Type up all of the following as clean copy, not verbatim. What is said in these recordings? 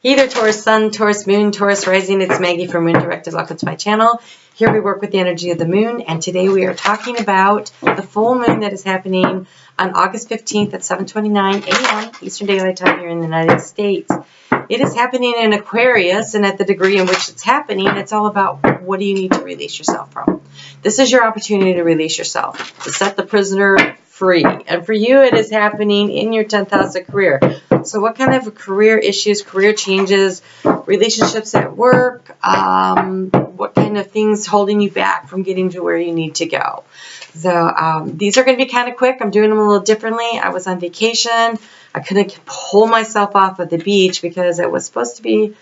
Hey there, Taurus Sun, Taurus Moon, Taurus Rising. It's Maggie from Moondirected. Welcome to my channel. Here we work with the energy of the moon, and today we are talking about the full moon that is happening on August 15th at 7:29 a.m. Eastern Daylight Time here in the United States. It is happening in Aquarius, and at the degree in which it's happening, it's all about what do you need to release yourself from. This is your opportunity to release yourself, to set the prisoner free. And for you, it is happening in your 10th house of career. So what kind of career issues, career changes, relationships at work, what kind of things holding you back from getting to where you need to go? So these are going to be kind of quick. I'm doing them a little differently. I was on vacation. I couldn't pull myself off of the beach because I was supposed to be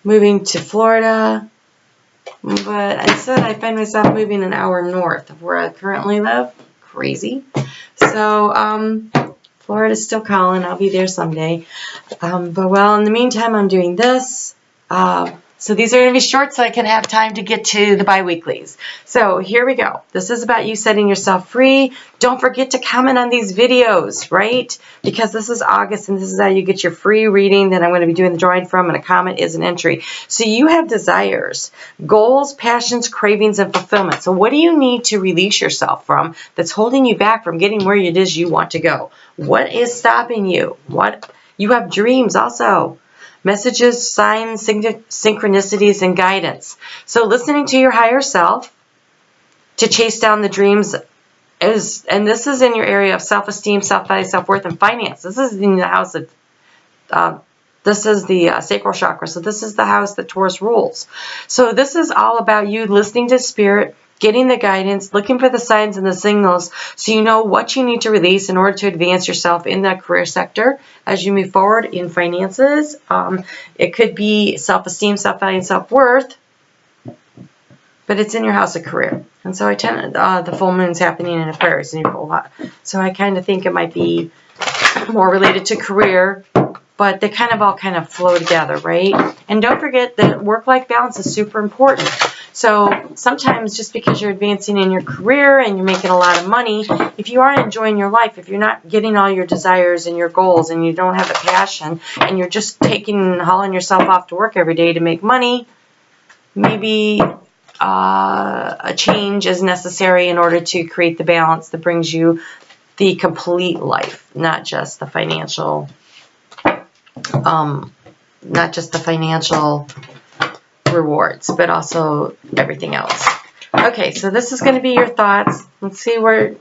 moving to Florida. But instead, I find myself moving an hour north of where I currently live. Crazy. So, Florida's still calling. I'll be there someday. But, well, in the meantime, I'm doing this. So these are going to be short so I can have time to get to the bi-weeklies. So here we go. This is about you setting yourself free. Don't forget to comment on these videos, right? Because this is August and this is how you get your free reading that I'm going to be doing the drawing from, and a comment is an entry. So you have desires, goals, passions, cravings, and fulfillment. So what do you need to release yourself from that's holding you back from getting where it is you want to go? What is stopping you? You have dreams also. Messages, signs, synchronicities, and guidance. So listening to your higher self to chase down the dreams and this is in your area of self-esteem, self-value, self-worth, and finance. This is in the house of, this is the sacral chakra. So this is the house that Taurus rules. So this is all about you listening to spirit, getting the guidance, looking for the signs and the signals so you know what you need to release in order to advance yourself in that career sector as you move forward in finances. It could be self-esteem, self-value, and self-worth, but it's in your house of career. And so I tend the full moon's happening in Aquarius, and so I kind of think it might be more related to career, but they kind of flow together, right? And don't forget that work-life balance is super important. So sometimes just because you're advancing in your career and you're making a lot of money, if you aren't enjoying your life, if you're not getting all your desires and your goals and you don't have a passion and you're just hauling yourself off to work every day to make money, maybe a change is necessary in order to create the balance that brings you the complete life, not just the financial rewards, but also everything else. Okay, so this is going to be your thoughts. Let's see where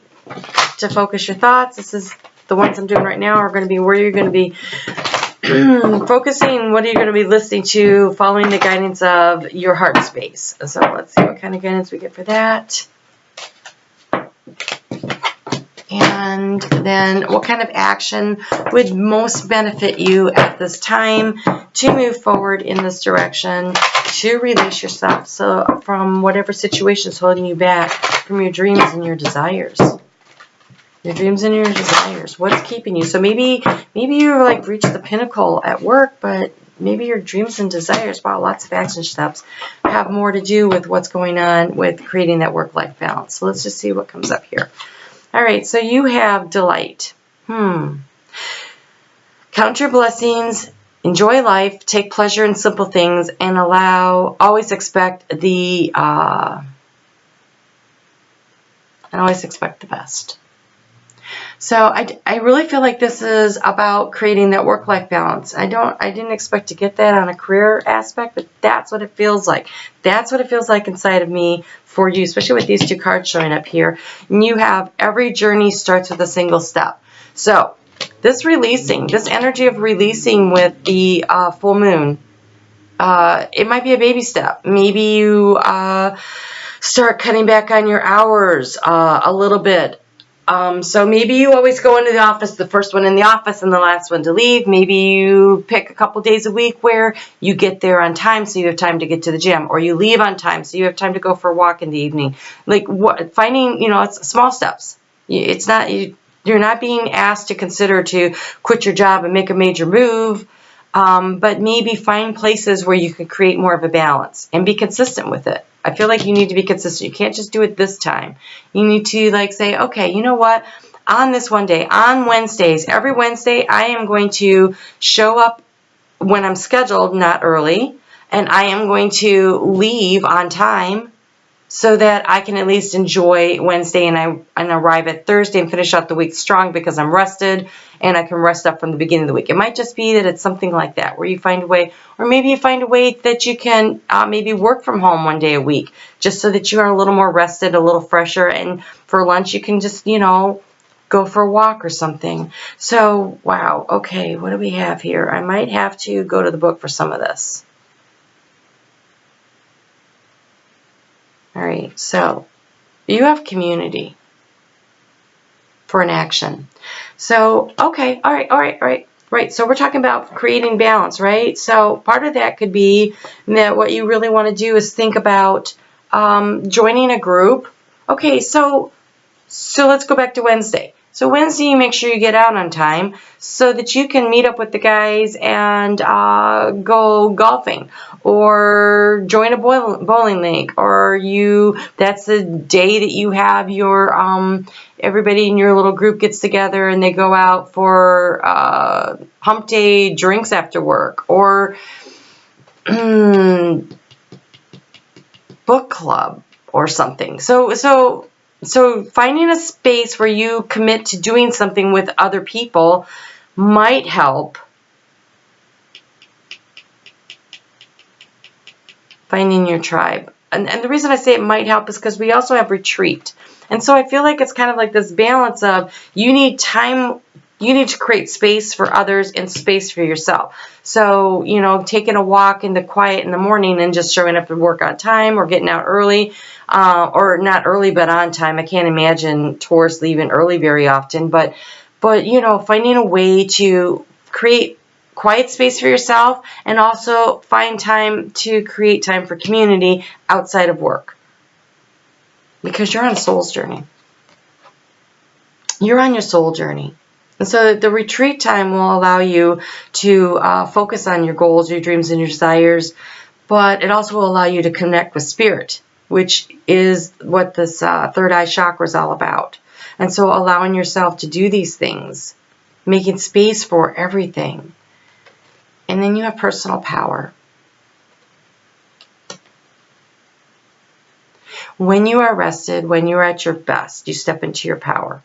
to focus your thoughts. This is the ones I'm doing right now are going to be where you're going to be focusing. What are you going to be listening to, following the guidance of your heart space. So let's see what kind of guidance we get for that. And then what kind of action would most benefit you at this time to move forward in this direction, to release yourself from whatever situation is holding you back from your dreams and your desires. Your dreams and your desires. What's keeping you? So maybe you like reached the pinnacle at work, but maybe your dreams and desires, wow, lots of action steps, have more to do with what's going on with creating that work-life balance. So let's just see what comes up here. All right, so you have delight. Count your blessings, enjoy life, take pleasure in simple things, and always expect the best. So I really feel like this is about creating that work-life balance. I didn't expect to get that on a career aspect, but that's what it feels like. That's what it feels like inside of me for you, especially with these two cards showing up here. And you have every journey starts with a single step. So this energy of releasing with the full moon, it might be a baby step. Maybe you start cutting back on your hours a little bit. So maybe you always go into the office, the first one in the office and the last one to leave. Maybe you pick a couple days a week where you get there on time so you have time to get to the gym, or you leave on time so you have time to go for a walk in the evening. Like finding, it's small steps. It's not, you're not being asked to consider to quit your job and make a major move, but maybe find places where you can create more of a balance and be consistent with it. I feel like you need to be consistent. You can't just do it this time. You need to say, okay, you know what? On this one day, on Wednesdays, every Wednesday, I am going to show up when I'm scheduled, not early, and I am going to leave on time so that I can at least enjoy Wednesday and arrive at Thursday and finish out the week strong because I'm rested and I can rest up from the beginning of the week. It might just be that it's something like that where you find a way, or maybe you find a way that you can maybe work from home one day a week just so that you are a little more rested, a little fresher, and for lunch you can just, go for a walk or something. So, wow, okay, what do we have here? I might have to go to the book for some of this. All right, so you have community for an action. So, okay, all right. So we're talking about creating balance, right? So part of that could be that what you really want to do is think about joining a group. Okay, so let's go back to Wednesday. So Wednesday, you make sure you get out on time so that you can meet up with the guys and go golfing or join a bowling league, or that's the day that you have your everybody in your little group gets together and they go out for hump day drinks after work, or book club or something. So finding a space where you commit to doing something with other people might help. Finding your tribe. And the reason I say it might help is because we also have retreat. And so I feel like it's kind of like this balance of you need time, you need to create space for others and space for yourself. So, taking a walk in the quiet in the morning and just showing up to work on time, or getting out early, or not early but on time. I can't imagine Taurus leaving early very often, but finding a way to create quiet space for yourself and also find time to create time for community outside of work. Because you're on a soul's journey. You're on your soul journey. And so the retreat time will allow you to focus on your goals, your dreams, and your desires, but it also will allow you to connect with spirit, which is what this third eye chakra is all about. And so allowing yourself to do these things, making space for everything. And then you have personal power. When you are rested, when you are at your best, you step into your power.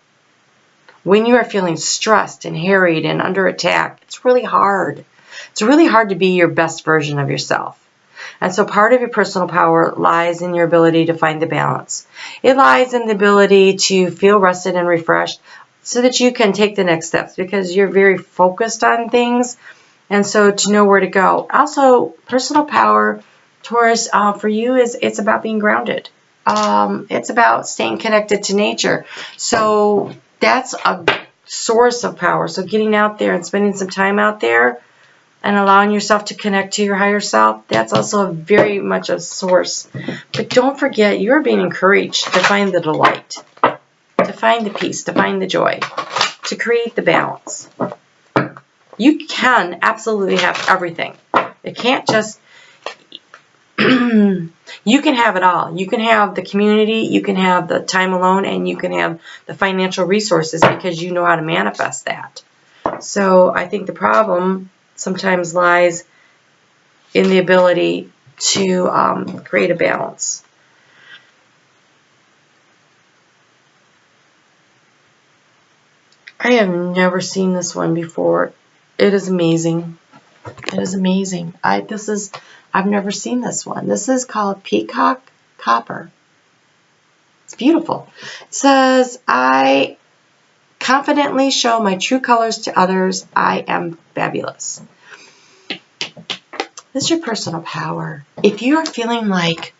When you are feeling stressed and harried and under attack, it's really hard. It's really hard to be your best version of yourself. And so part of your personal power lies in your ability to find the balance. It lies in the ability to feel rested and refreshed so that you can take the next steps, because you're very focused on things. And so to know where to go. Also, personal power, Taurus, for you it's about being grounded. It's about staying connected to nature. So that's a source of power. So getting out there and spending some time out there and allowing yourself to connect to your higher self, that's also very much a source. But don't forget, you're being encouraged to find the delight, to find the peace, to find the joy, to create the balance. You can absolutely have everything. It can't just... You can have it all. You can have the community, you can have the time alone, and you can have the financial resources because you know how to manifest that. So I think the problem sometimes lies in the ability to create a balance. I have never seen this one before. It is amazing. It is amazing. I've never seen this one. This is called Peacock Copper. It's beautiful. It says, I confidently show my true colors to others. I am fabulous. This is your personal power. If you are feeling like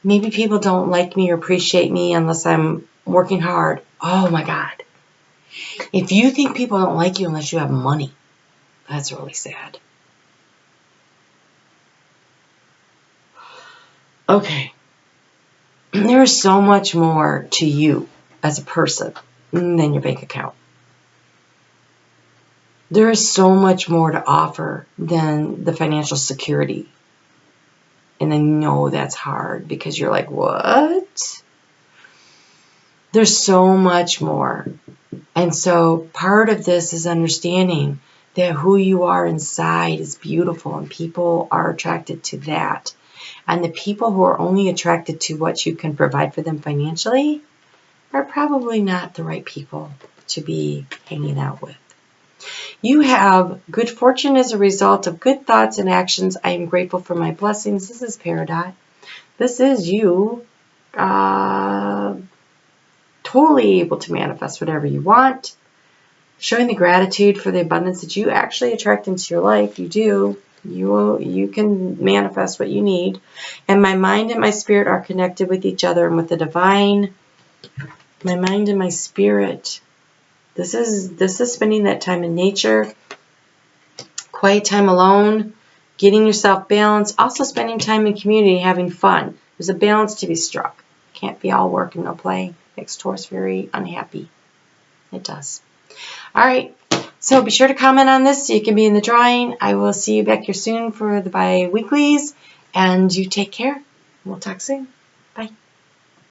maybe people don't like me or appreciate me unless I'm working hard. Oh my God. If you think people don't like you unless you have money, that's really sad. Okay. There is so much more to you as a person than your bank account. There is so much more to offer than the financial security. And I know that's hard because you're like, what? There's so much more. And so part of this is understanding that who you are inside is beautiful, and people are attracted to that. And the people who are only attracted to what you can provide for them financially are probably not the right people to be hanging out with. You have good fortune as a result of good thoughts and actions. I am grateful for my blessings. This is Peridot. This is you totally able to manifest whatever you want. Showing the gratitude for the abundance that you actually attract into your life. You do. You can manifest what you need. And my mind and my spirit are connected with each other and with the divine. My mind and my spirit. This is spending that time in nature, quiet time alone, getting yourself balanced, also spending time in community, having fun. There's a balance to be struck. Can't be all work and no play. Makes Taurus very unhappy. It does. All right. So be sure to comment on this so you can be in the drawing. I will see you back here soon for the bi-weeklies. And you take care. We'll talk soon. Bye.